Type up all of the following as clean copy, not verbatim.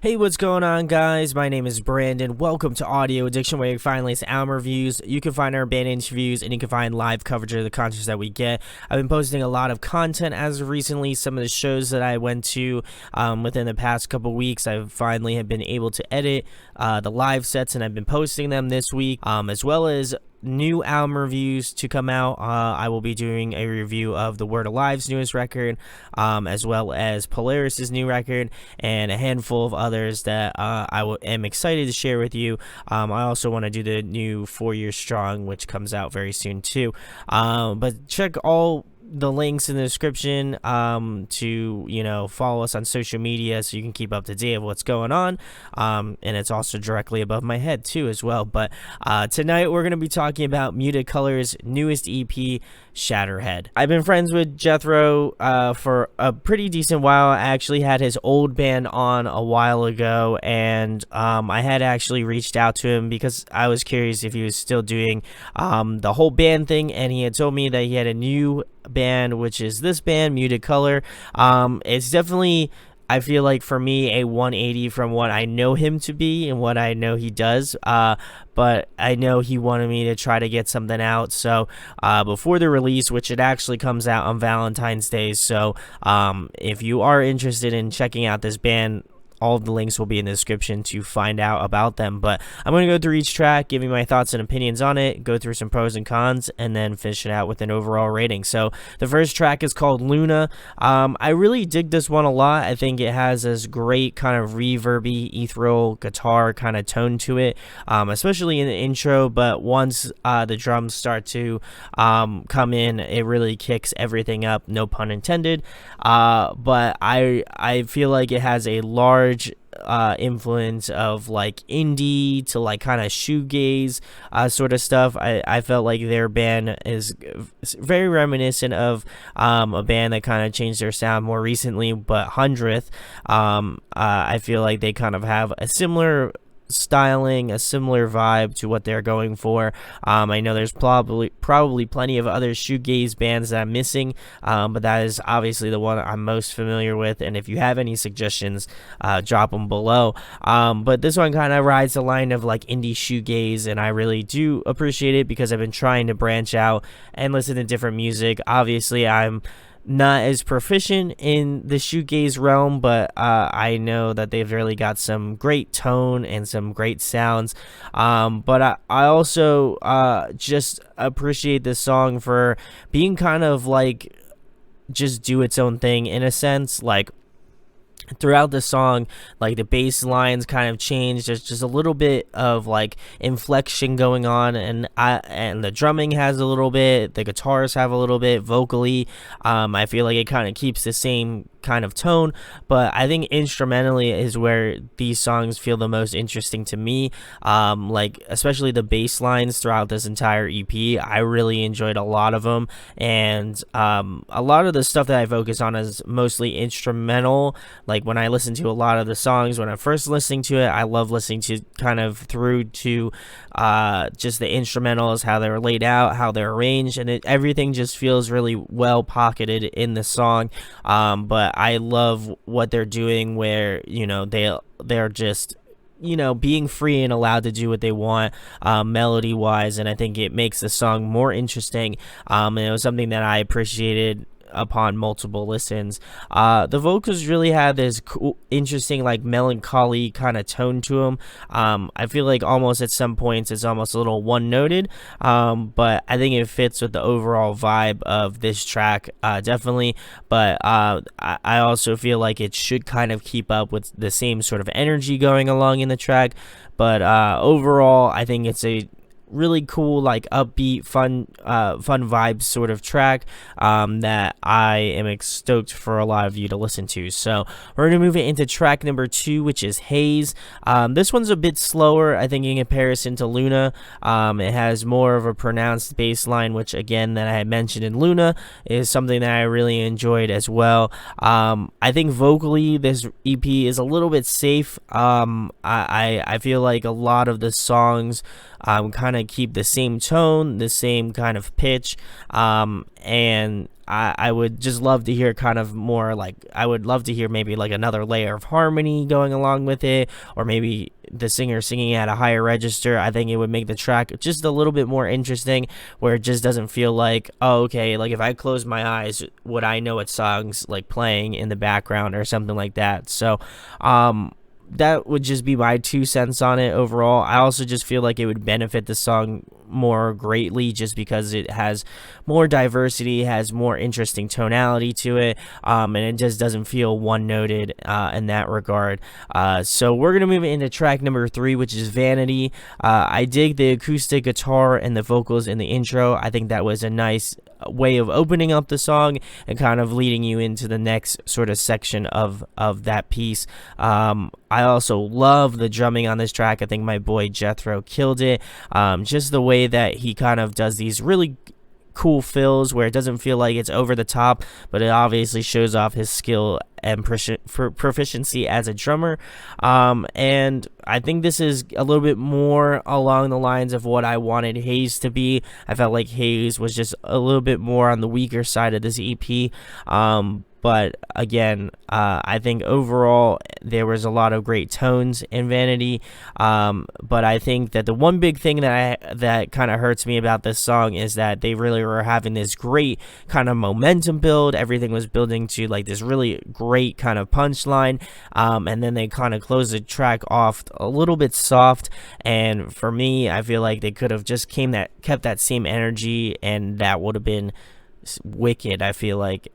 Hey, what's going on, guys? My name is Brandon. Welcome to Audio Addiction, where you can find latest album reviews. You can find our band interviews, and you can find live coverage of the concerts that we get. I've been posting a lot of content as of recently. Some of the shows that I went to within the past couple weeks, I finally have been able to edit the live sets, and I've been posting them this week, as well as new album reviews to come out. I will be doing a review of The Word Alive's newest record, as well as Polaris's new record, and a handful of others that I am excited to share with you. I also want to do the new 4 Years Strong, which comes out very soon too. But check all the links in the description to follow us on social media so you can keep up to date of what's going on, and it's also directly above my head too as well. But tonight we're going to be talking about Muted Color's newest EP, Shatterhead. I've been friends with Jethro for a pretty decent while. I actually had his old band on a while ago, and I had actually reached out to him because I was curious if he was still doing the whole band thing, and he had told me that he had a new band, which is this band, Muted Color. It's definitely, I feel like, for me, a 180 from what I know him to be and what I know he does. But I know he wanted me to try to get something out. So before the release, which it actually comes out on Valentine's Day. So if you are interested in checking out this band, all of the links will be in the description to find out about them. But I'm going to go through each track, give you my thoughts and opinions on it, go through some pros and cons, and then finish it out with an overall rating. So the first track is called Luna. I really dig this one a lot. I think it has this great kind of reverby, ethereal guitar kind of tone to it, especially in the intro. But once the drums start to come in, it really kicks everything up, no pun intended. But I feel like it has a large influence of like indie to like kind of shoegaze sort of stuff. I felt like their band is very reminiscent of a band that kind of changed their sound more recently, but 100th. I feel like they kind of have a similar styling, a similar vibe to what they're going for. I know there's probably plenty of other shoegaze bands that I'm missing, but that is obviously the one I'm most familiar with, and if you have any suggestions, drop them below. But this one kind of rides the line of like indie shoegaze, and I really do appreciate it because I've been trying to branch out and listen to different music. Obviously, I'm not as proficient in the shoegaze realm, but I know that they've really got some great tone and some great sounds. But I also just appreciate this song for being kind of like just do its own thing in a sense. Like throughout the song, like the bass lines kind of change. There's just a little bit of like inflection going on, and the drumming has a little bit, the guitars have a little bit vocally. I feel like it kind of keeps the same kind of tone, but I think instrumentally is where these songs feel the most interesting to me. Like especially the bass lines throughout this entire EP, I really enjoyed a lot of them, and a lot of the stuff that I focus on is mostly instrumental. Like when I listen to a lot of the songs, when I'm first listening to it, I love listening to kind of through to just the instrumentals, how they're laid out, how they're arranged, and everything just feels really well pocketed in the song. But I love what they're doing, where they're just being free and allowed to do what they want melody wise, and I think it makes the song more interesting, and it was something that I appreciated upon multiple listens. The vocals really have this cool, interesting, like melancholy kind of tone to them. I feel like almost at some points it's almost a little one-noted, but I think it fits with the overall vibe of this track, definitely. But I also feel like it should kind of keep up with the same sort of energy going along in the track. But overall, I think it's a really cool, like upbeat, fun vibes sort of track that I am stoked for a lot of you to listen to. So we're gonna move it into track number 2, which is Haze. This one's a bit slower, I think, in comparison to Luna. It has more of a pronounced bass line, which again, that I had mentioned in Luna, is something that I really enjoyed as well. I think vocally this EP is a little bit safe. I feel like a lot of the songs kind of keep the same tone, the same kind of pitch, and I would just love to hear kind of more like, I would love to hear maybe like another layer of harmony going along with it, or maybe the singer singing at a higher register. I think it would make the track just a little bit more interesting, where it just doesn't feel like, oh, okay, like if I close my eyes, would I know what song's like playing in the background or something like that. So that would just be my 2 cents on it overall. I also just feel like it would benefit the song more greatly just because it has more diversity, has more interesting tonality to it, and it just doesn't feel one-noted in that regard. So we're going to move into track number 3, which is Vanity. I dig the acoustic guitar and the vocals in the intro. I think that was a nice way of opening up the song and kind of leading you into the next sort of section of that piece. I also love the drumming on this track. I think my boy Jethro killed it. Just the way that he kind of does these really cool fills where it doesn't feel like it's over the top, but it obviously shows off his skill and proficiency as a drummer. And I think this is a little bit more along the lines of what I wanted Hayes to be. I felt like Hayes was just a little bit more on the weaker side of this EP. But again, I think overall there was a lot of great tones in Vanity. But I think that the one big thing that kind of hurts me about this song is that they really were having this great kind of momentum build. Everything was building to like this really great kind of punchline. And then they kind of closed the track off a little bit soft. And for me, I feel like they could have just kept that same energy, and that would have been wicked. I feel like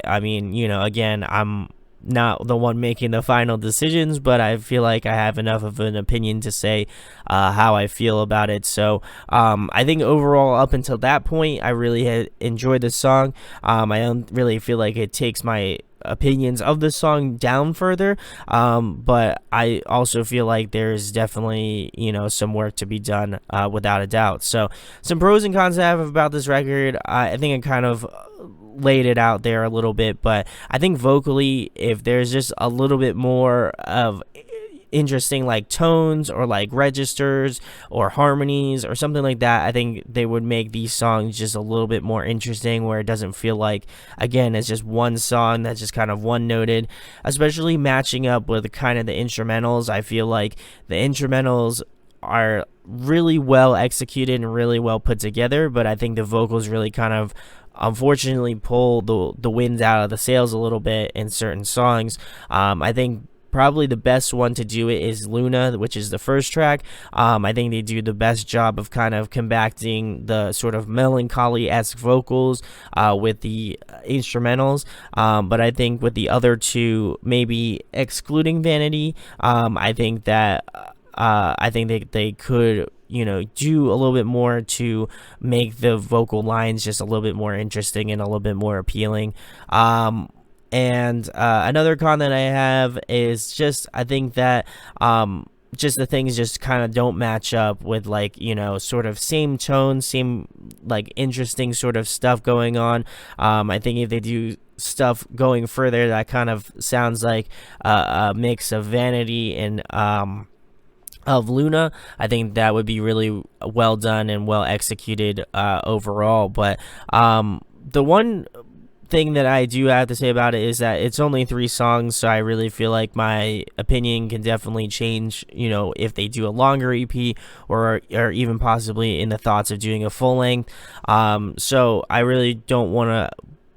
I mean, again, I'm not the one making the final decisions, but I feel like I have enough of an opinion to say how I feel about it. So I think overall, up until that point, I really had enjoyed the song. I don't really feel like it takes my opinions of the song down further, but I also feel like there's definitely some work to be done, without a doubt. So some pros and cons I have about this record, I think I kind of laid it out there a little bit, but I think vocally, if there's just a little bit more of interesting like tones or like registers or harmonies or something like that, I think they would make these songs just a little bit more interesting, where it doesn't feel like, again, it's just one song that's just kind of one noted, especially matching up with kind of the instrumentals. I feel like the instrumentals are really well executed and really well put together, but I think the vocals really kind of unfortunately pull the wind out of the sails a little bit in certain songs. I think probably the best one to do it is Luna, which is the first track. I think they do the best job of kind of combating the sort of melancholy-esque vocals with the instrumentals. But I think with the other two, maybe excluding Vanity, I think that they could do a little bit more to make the vocal lines just a little bit more interesting and a little bit more appealing. And another con that I have is just, I think that just the things just kind of don't match up with, like, sort of same tone, same like interesting sort of stuff going on. I think if they do stuff going further that kind of sounds like a mix of Vanity and of Luna, I think that would be really well done and well executed overall. But the one thing that I do have to say about it is that it's only 3 songs, so I really feel like my opinion can definitely change, if they do a longer EP or even possibly in the thoughts of doing a full length. So I really don't want to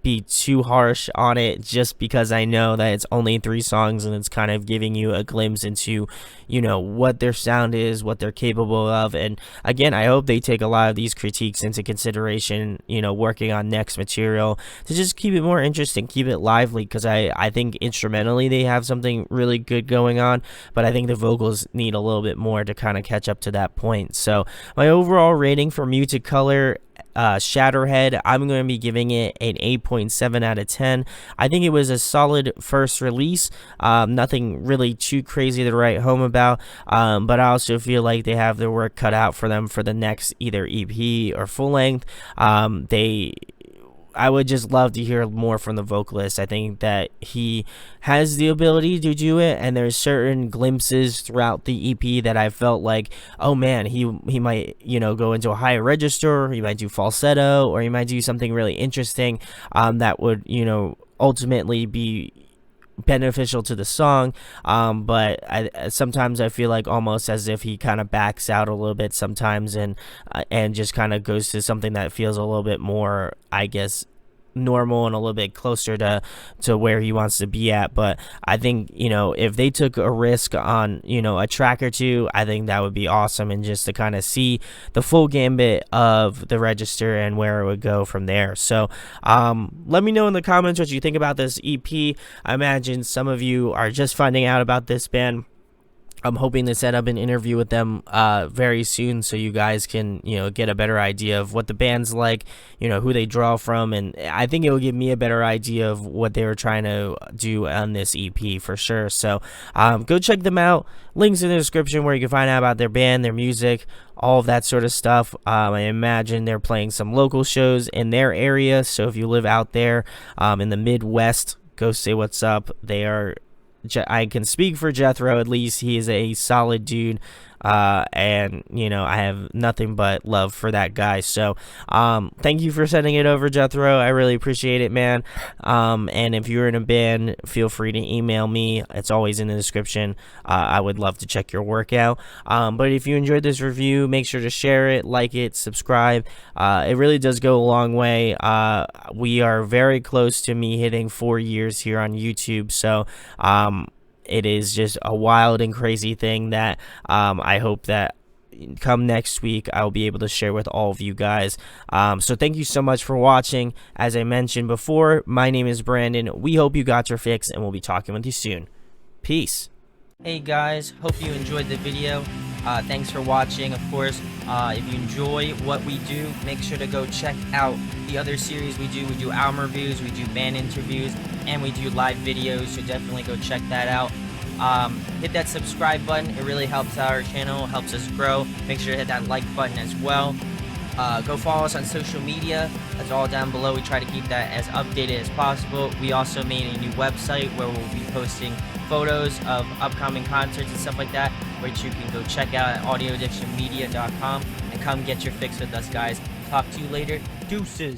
be too harsh on it, just because I know that it's only 3 songs and it's kind of giving you a glimpse into what their sound is, what they're capable of. And again, I hope they take a lot of these critiques into consideration, working on next material to just keep it more interesting, keep it lively, because I think instrumentally they have something really good going on, but I think the vocals need a little bit more to kind of catch up to that point. So my overall rating for Muted Color, Shatterhead, I'm going to be giving it an 8.7 out of 10. I think it was a solid first release, nothing really too crazy to write home about, but I also feel like they have their work cut out for them for the next either EP or full length. They I would just love to hear more from the vocalist. I think that he has the ability to do it, and there's certain glimpses throughout the EP that I felt like, oh man, he might, go into a higher register, or he might do falsetto, or he might do something really interesting that would, ultimately be beneficial to the song. But sometimes I feel like almost as if he kind of backs out a little bit sometimes, and just kind of goes to something that feels a little bit more, I guess, normal and a little bit closer to where he wants to be at. But I think, if they took a risk on, a track or two, I think that would be awesome, and just to kind of see the full gambit of the register and where it would go from there. So let me know in the comments what you think about this EP. I imagine some of you are just finding out about this band. I'm hoping to set up an interview with them very soon, so you guys can, get a better idea of what the band's like, who they draw from, and I think it will give me a better idea of what they were trying to do on this EP for sure. So go check them out. Links in the description where you can find out about their band, their music, all of that sort of stuff. I imagine they're playing some local shows in their area, so if you live out there in the Midwest, go say what's up. I can speak for Jethro, at least. He is a solid dude, and I have nothing but love for that guy. So thank you for sending it over, Jethro. I really appreciate it, man. And if you're in a band, feel free to email me. It's always in the description. I would love to check your work out. But if you enjoyed this review, make sure to share it, like it, subscribe. It really does go a long way. We are very close to me hitting 4 years here on YouTube, so it is just a wild and crazy thing that I hope that come next week I'll be able to share with all of you guys. So thank you so much for watching. As I mentioned before, my name is Brandon. We hope you got your fix, and we'll be talking with you soon. Peace. Hey guys, hope you enjoyed the video. Thanks for watching. Of course, if you enjoy what we do, make sure to go check out the other series we do. We do album reviews, we do band interviews, and we do live videos, so definitely go check that out. Hit that subscribe button. It really helps out our channel, helps us grow. Make sure to hit that like button as well. Go follow us on social media. That's all down below. We try to keep that as updated as possible. We also made a new website where we'll be posting photos of upcoming concerts and stuff like that, which you can go check out at audioaddictionmedia.com, and come get your fix with us, guys. Talk to you later. Deuces.